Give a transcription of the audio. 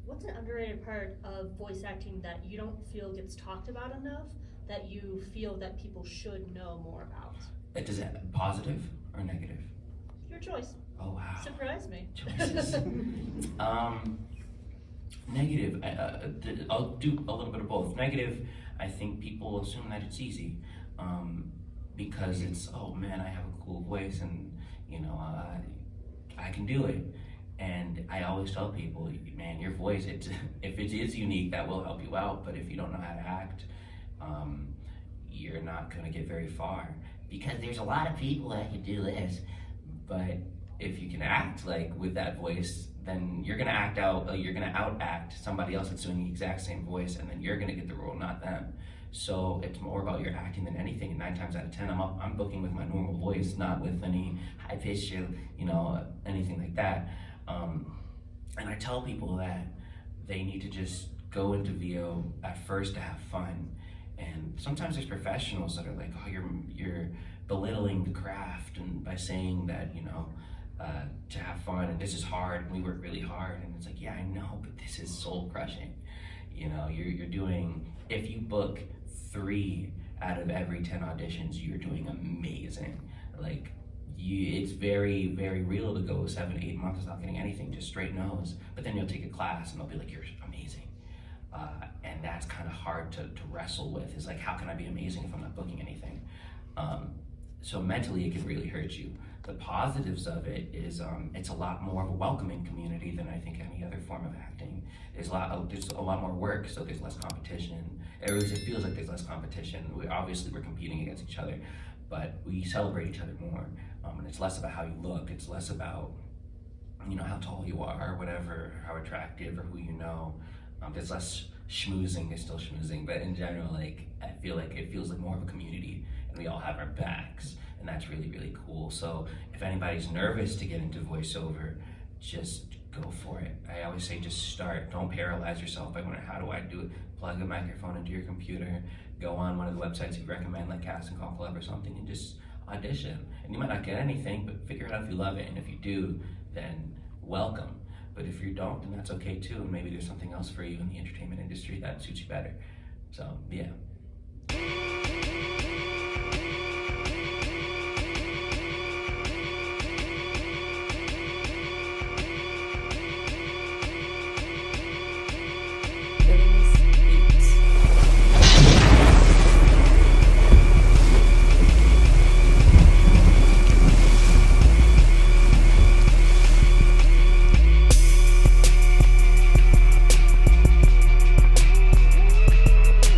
What's an underrated part of voice acting that you don't feel gets talked about enough, that you feel that people should know more about? Does it positive or negative? Your choice. Oh wow. Surprise me. Choices. Negative. I'll do a little bit of both. Negative. I think people assume that it's easy, because it's, oh man, I have a cool voice and I can do it. And I always tell people, man, your voice, if it is unique, that will help you out. But if you don't know how to act, you're not going to get very far, because there's a lot of people that can do this. But if you can act like with that voice, then you're going to you're going to outact somebody else that's doing the exact same voice, and then you're going to get the role, not them. So it's more about your acting than anything. And 9 times out of 10, I'm booking with my normal voice, not with any high pitch, anything like that. And I tell people that they need to just go into VO at first to have fun. And sometimes there's professionals that are like, oh, you're belittling the craft, and by saying that, to have fun, and this is hard, and we work really hard. And it's like, yeah, I know, but this is soul crushing. You're doing, if you book 3 out of every 10 auditions, you're doing amazing. Like, it's very, very real to go 7 to 8 months without getting anything, just straight no's. But then you'll take a class and they'll be like, you're amazing. And that's kind of hard to wrestle with. Is like, how can I be amazing if I'm not booking anything? So mentally, it can really hurt you. The positives of it is it's a lot more of a welcoming community than I think any other form of acting. There's a lot more work, so there's less competition. It feels like there's less competition. We're competing against each other, but we celebrate each other more. And it's less about how you look. It's less about how tall you are, or whatever, how attractive, or who you know. There's less schmoozing. There's still schmoozing, but in general, like, I feel like it feels like more of a community, and we all have our backs, and that's really, really cool. So if anybody's nervous to get into voiceover, just go for it. I always say, just start. Don't paralyze yourself by wondering, how do I do it? Plug a microphone into your computer, go on one of the websites you recommend, like Casting Call Club or something, and just audition. And you might not get anything, but figure it out if you love it. And if you do, then welcome. But if you don't, then that's okay too. And maybe there's something else for you in the entertainment industry that suits you better. So yeah.